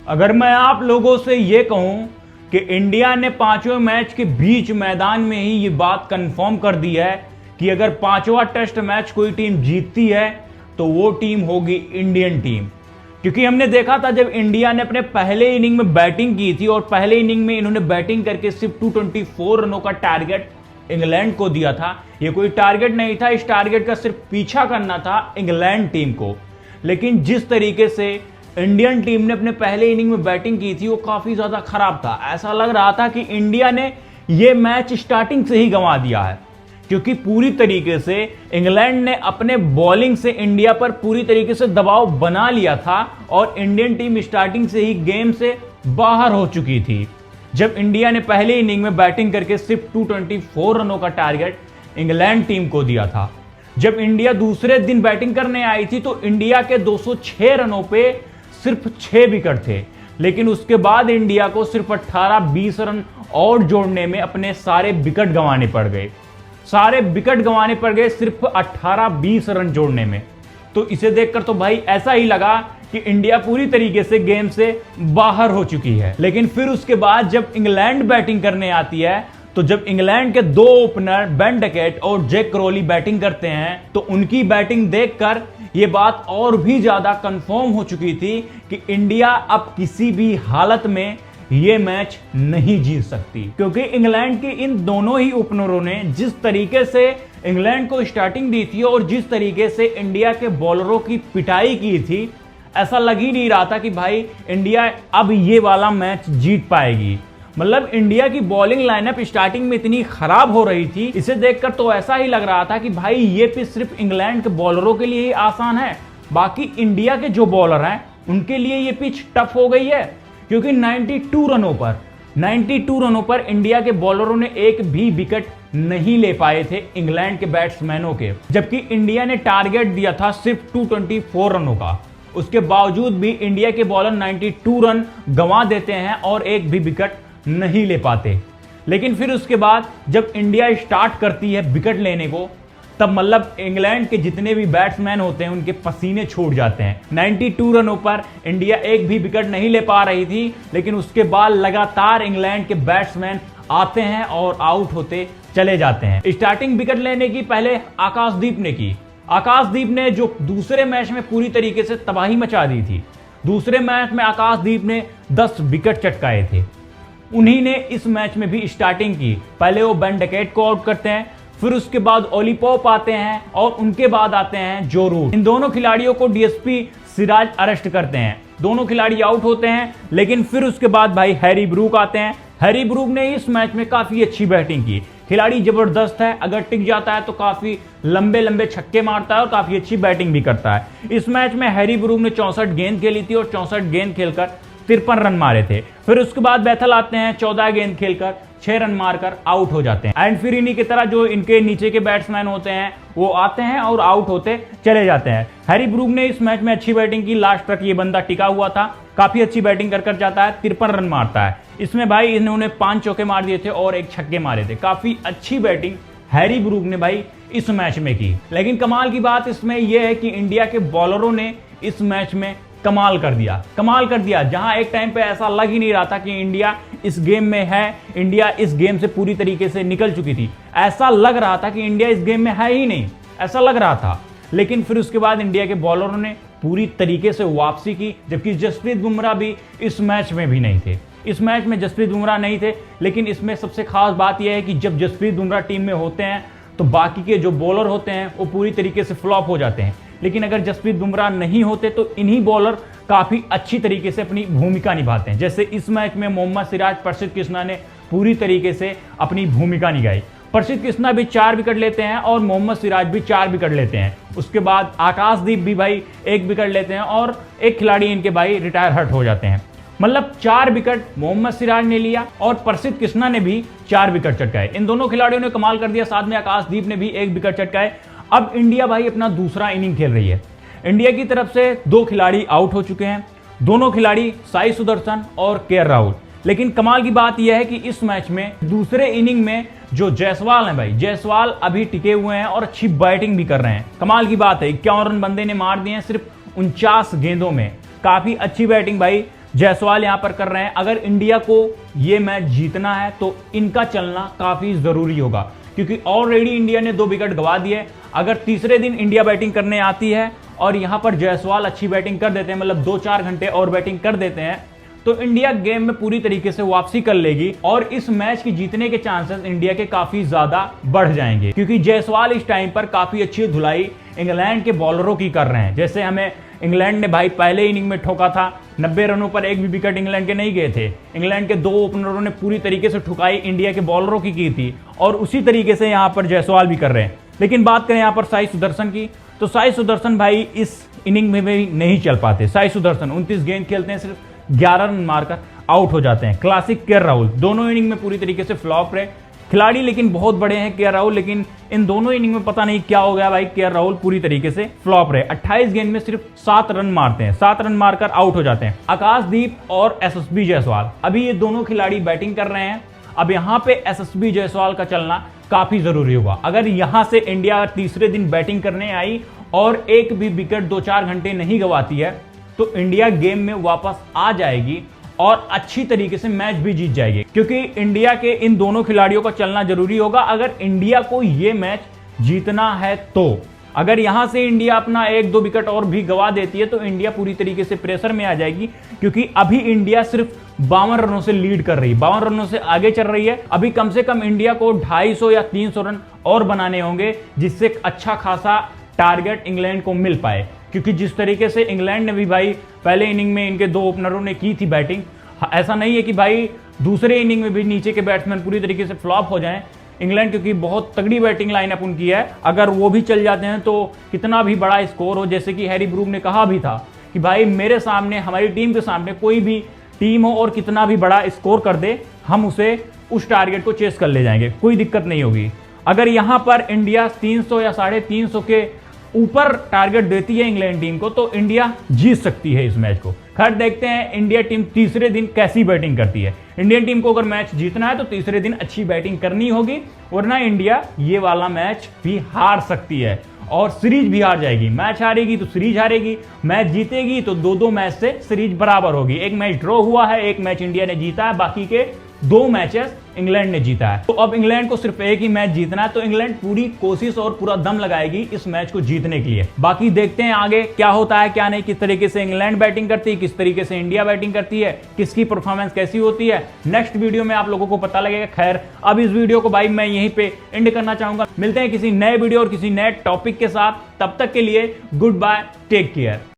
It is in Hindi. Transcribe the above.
अगर मैं आप लोगों से ये कहूं कि इंडिया ने पांचवें मैच के बीच मैदान में ही ये बात कंफर्म कर दी है कि अगर पांचवा टेस्ट मैच कोई टीम जीतती है तो वो टीम होगी इंडियन टीम। क्योंकि हमने देखा था जब इंडिया ने अपने पहले इनिंग में बैटिंग की थी और पहले इनिंग में इन्होंने बैटिंग करके सिर्फ 224 रनों का टारगेट इंग्लैंड को दिया था। ये कोई टारगेट नहीं था, इस टारगेट का सिर्फ पीछा करना था इंग्लैंड टीम को। लेकिन जिस तरीके से इंडियन टीम ने अपने पहले इनिंग में बैटिंग की थी वो काफी ज्यादा खराब था। ऐसा लग रहा था कि इंडिया ने ये मैच स्टार्टिंग से ही गंवा दिया है, क्योंकि पूरी तरीके से इंग्लैंड ने अपने बॉलिंग से इंडिया पर पूरी तरीके से दबाव बना लिया था और इंडियन टीम स्टार्टिंग से ही गेम से बाहर हो चुकी थी। जब इंडिया ने पहले इनिंग में बैटिंग करके सिर्फ 224 रनों का टारगेट इंग्लैंड टीम को दिया था। जब इंडिया दूसरे दिन बैटिंग करने आई थी तो इंडिया के 206 रनों पे सिर्फ 6 विकेट थे, लेकिन उसके बाद इंडिया को सिर्फ 18-20 रन और जोड़ने में अपने सारे विकेट गंवाने पड़ गए। सारे विकेट गंवाने पड़ गए सिर्फ 18-20 रन जोड़ने में। तो इसे देखकर तो भाई ऐसा ही लगा कि इंडिया पूरी तरीके से गेम से बाहर हो चुकी है। लेकिन फिर उसके बाद जब इंग्लैंड बैटिंग करने आती है तो जब इंग्लैंड के दो ओपनर बेन डकेट और जैक क्रॉली बैटिंग करते हैं तो उनकी बैटिंग देखकर यह बात और भी ज्यादा कंफर्म हो चुकी थी कि इंडिया अब किसी भी हालत में ये मैच नहीं जीत सकती। क्योंकि इंग्लैंड के इन दोनों ही ओपनरों ने जिस तरीके से इंग्लैंड को स्टार्टिंग दी थी और जिस तरीके से इंडिया के बॉलरों की पिटाई की थी, ऐसा लग ही नहीं रहा था कि भाई इंडिया अब ये वाला मैच जीत पाएगी। मतलब इंडिया की बॉलिंग लाइनअप स्टार्टिंग में इतनी खराब हो रही थी, इसे देखकर तो ऐसा ही लग रहा था कि भाई ये पिच सिर्फ इंग्लैंड के बॉलरों के लिए ही आसान है, बाकी इंडिया के जो बॉलर हैं उनके लिए ये पिच टफ हो गई है। क्योंकि 92 रनों पर इंडिया के बॉलरों ने एक भी विकेट नहीं ले पाए थे इंग्लैंड के बैट्समैनों के, जबकि इंडिया ने टारगेट दिया था सिर्फ 224 रनों का। उसके बावजूद भी इंडिया के बॉलर 92 रन गंवा देते हैं और एक भी विकेट नहीं ले पाते। लेकिन फिर उसके बाद जब इंडिया स्टार्ट करती है विकेट लेने को, तब मतलब इंग्लैंड के जितने भी बैट्समैन होते हैं उनके पसीने छूट जाते हैं। 92 रनों पर इंडिया एक भी विकेट नहीं ले पा रही थी, लेकिन उसके बाद लगातार इंग्लैंड के बैट्समैन आते हैं और आउट होते चले जाते हैं। स्टार्टिंग विकेट लेने की पहले आकाशदीप ने की। आकाशदीप ने जो दूसरे मैच में पूरी तरीके से तबाही मचा दी थी, दूसरे मैच में आकाशदीप ने 10 विकेट चटकाए थे। उन्हीं ने इस मैच में भी स्टार्टिंग की। पहले वो बेन डकेट को आउट करते हैं, फिर उसके बाद ओली पोप आते हैं और उनके बाद आते हैं जो रूट। इन दोनों खिलाड़ियों को डीएसपी सिराज अरेस्ट करते हैं। दोनों खिलाड़ी आउट होते हैं, लेकिन फिर उसके बाद भाई हैरी ब्रूक आते हैं। हैरी ब्रूक ने इस मैच में काफी अच्छी बैटिंग की। खिलाड़ी जबरदस्त है, अगर टिक जाता है तो काफी लंबे लंबे छक्के मारता है और काफी अच्छी बैटिंग भी करता है। इस मैच में हैरी ब्रूक ने 64 गेंद खेली थी और 64 गेंद खेलकर 53 रन मारे थे। फिर उसके बाद बैथल आते हैं, 14 गेंद खेलकर 6 रन मारकर आउट हो जाते हैं। एंड फिर इन्हीं की तरह जो इनके नीचे के बैट्समैन होते हैं वो आते हैं और आउट होते चले जाते हैं। हैरी ब्रूक ने इस मैच में अच्छी बैटिंग की, लास्ट तक ये बंदा टिका हुआ था, काफी अच्छी बैटिंग कर जाता है, 53 रन मारता है। इसमें भाई इन्होंने 5 चौके मार दिए थे और 1 छक्के मारे थे। काफी अच्छी बैटिंग हैरी ब्रूक ने भाई इस मैच में की। लेकिन कमाल की बात इसमें यह है कि इंडिया के बॉलरों ने इस मैच में कमाल कर दिया। जहां एक टाइम पे ऐसा लग ही नहीं रहा था कि इंडिया इस गेम में है, इंडिया इस गेम से पूरी तरीके से निकल चुकी थी। ऐसा लग रहा था कि इंडिया इस गेम में है ही नहीं, ऐसा लग रहा था। लेकिन फिर उसके बाद इंडिया के बॉलरों ने पूरी तरीके से वापसी की, जबकि जसप्रीत बुमराह भी इस मैच में भी नहीं थे। इस मैच में जसप्रीत बुमराह नहीं थे, लेकिन इसमें सबसे खास बात यह है कि जब जसप्रीत बुमराह टीम में होते हैं तो बाकी के जो बॉलर होते हैं वो पूरी तरीके से फ्लॉप हो जाते हैं। लेकिन अगर जसप्रीत बुमराह नहीं होते तो इन्हीं बॉलर काफी अच्छी तरीके से अपनी भूमिका निभाते हैं। जैसे इस मैच में मोहम्मद सिराज, प्रसिद्ध कृष्णा ने पूरी तरीके से अपनी भूमिका निभाई। प्रसिद्ध कृष्णा भी 4 विकेट लेते हैं और मोहम्मद सिराज भी 4 विकेट लेते हैं। उसके बाद आकाशदीप भी भाई 1 विकेट लेते हैं और एक खिलाड़ी इनके भाई रिटायर हर्ट हो जाते हैं। मतलब 4 विकेट मोहम्मद सिराज ने लिया और प्रसिद्ध कृष्णा ने भी 4 विकेट चटकाए। इन दोनों खिलाड़ियों ने कमाल कर दिया, साथ में आकाशदीप ने भी 1 विकेट चटकाए। अब इंडिया भाई अपना दूसरा इनिंग खेल रही है। इंडिया की तरफ से 2 खिलाड़ी आउट हो चुके हैं, दोनों खिलाड़ी साई सुदर्शन और के राहुल। लेकिन कमाल की बात यह है कि इस मैच में दूसरे इनिंग में जो जायसवाल हैं भाई, जायसवाल अभी टिके हुए हैं और अच्छी बैटिंग भी कर रहे हैं। कमाल की बात है, 51 रन बंदे ने मार दिए हैं सिर्फ 49 गेंदों में। काफी अच्छी बैटिंग भाई जायसवाल यहां पर कर रहे हैं। अगर इंडिया को यह मैच जीतना है तो इनका चलना काफी जरूरी होगा, क्योंकि ऑलरेडी इंडिया ने 2 विकेट गवा दिए। अगर तीसरे दिन इंडिया बैटिंग करने आती है और यहां पर जायसवाल अच्छी बैटिंग कर देते हैं, मतलब 2-4 घंटे और बैटिंग कर देते हैं, तो इंडिया गेम में पूरी तरीके से वापसी कर लेगी और इस मैच की जीतने के चांसेस इंडिया के काफी ज्यादा बढ़ जाएंगे, क्योंकि जायसवाल इस टाइम पर काफी अच्छी धुलाई इंग्लैंड के बॉलरों की कर रहे हैं। जैसे हमें इंग्लैंड ने भाई पहले इनिंग में ठोका था, 90 रनों पर एक भी विकेट इंग्लैंड के नहीं गए थे। इंग्लैंड के 2 ओपनरों ने पूरी तरीके से ठुकाई इंडिया के बॉलरों की थी, और उसी तरीके से यहां पर जायसवाल भी कर रहे हैं। लेकिन बात करें यहां पर साई सुदर्शन की, तो साई सुदर्शन भाई इस इनिंग में भी नहीं चल पाते। साई सुदर्शन 29 गेंद खेलते हैं, सिर्फ 11 रन मारकर आउट हो जाते हैं। क्लासिक केएल राहुल दोनों इनिंग में पूरी तरीके से फ्लॉप रहे खिलाड़ी, लेकिन बहुत बड़े हैं केएल राहुल, लेकिन इन दोनों इनिंग में पता नहीं क्या हो गया भाई, केएल राहुल पूरी तरीके से फ्लॉप रहे। 28 गेंद में सिर्फ 7 रन मारते हैं, 7 रन मारकर आउट हो जाते हैं। आकाशदीप और एसएसबी जायसवाल, अभी ये दोनों खिलाड़ी बैटिंग कर रहे हैं। अब यहां पे एसएसबी जायसवाल का चलना काफी जरूरी होगा। अगर यहां से इंडिया तीसरे दिन बैटिंग करने आई और एक भी विकेट 2-4 घंटे नहीं गवाती है, तो इंडिया गेम में वापस आ जाएगी और अच्छी तरीके से मैच भी जीत जाएगी, क्योंकि इंडिया के इन दोनों खिलाड़ियों का चलना जरूरी होगा अगर इंडिया को यह मैच जीतना है। तो अगर यहां से इंडिया अपना 1-2 विकेट और भी गवा देती है तो इंडिया पूरी तरीके से प्रेशर में आ जाएगी, क्योंकि अभी इंडिया सिर्फ 52 रनों से लीड कर रही है, 52 रनों से आगे चल रही है। अभी कम से कम इंडिया को 250 या 300 रन और बनाने होंगे, जिससे अच्छा खासा टारगेट इंग्लैंड को मिल पाए, क्योंकि जिस तरीके से इंग्लैंड ने भी भाई पहले इनिंग में इनके 2 ओपनरों ने की थी बैटिंग, ऐसा नहीं है कि भाई दूसरे इनिंग में भी नीचे के बैट्समैन पूरी तरीके से फ्लॉप हो जाएं। इंग्लैंड क्योंकि बहुत तगड़ी बैटिंग लाइनअप उनकी है, अगर वो भी चल जाते हैं तो कितना भी बड़ा स्कोर हो, जैसे कि हैरी ब्रूक ने कहा भी था कि भाई मेरे सामने, हमारी टीम के सामने कोई भी टीम हो और कितना भी बड़ा स्कोर कर दे, हम उसे उस टारगेट को चेस कर ले जाएंगे, कोई दिक्कत नहीं होगी। अगर यहां पर इंडिया 300 या 350 के ऊपर टारगेट देती है इंग्लैंड टीम को, तो इंडिया जीत सकती है इस मैच को। खैर देखते हैं इंडिया टीम तीसरे दिन कैसी बैटिंग करती है। इंडियन टीम को अगर मैच जीतना है तो तीसरे दिन अच्छी बैटिंग करनी होगी, वरना इंडिया ये वाला मैच भी हार सकती है और सीरीज भी हार जाएगी। मैच हारेगी तो सीरीज हारेगी, मैच जीतेगी तो 2-2 मैच से सीरीज बराबर होगी। एक मैच ड्रॉ हुआ है, एक मैच इंडिया ने जीता है, बाकी के 2 मैचेस इंग्लैंड ने जीता है। तो अब इंग्लैंड को सिर्फ एक ही मैच जीतना है, तो इंग्लैंड पूरी कोशिश और पूरा दम लगाएगी इस मैच को जीतने के लिए। बाकी देखते हैं आगे क्या होता है क्या नहीं, किस तरीके से इंग्लैंड बैटिंग करती है, किस तरीके से इंडिया बैटिंग करती है, किसकी परफॉर्मेंस कैसी होती है, नेक्स्ट वीडियो में आप लोगों को पता लगेगा। खैर अब इस वीडियो को भाई मैं यहीं पे एंड करना चाहूंगा। मिलते हैं किसी नए वीडियो और किसी नए टॉपिक के साथ, तब तक के लिए गुड बाय, टेक केयर।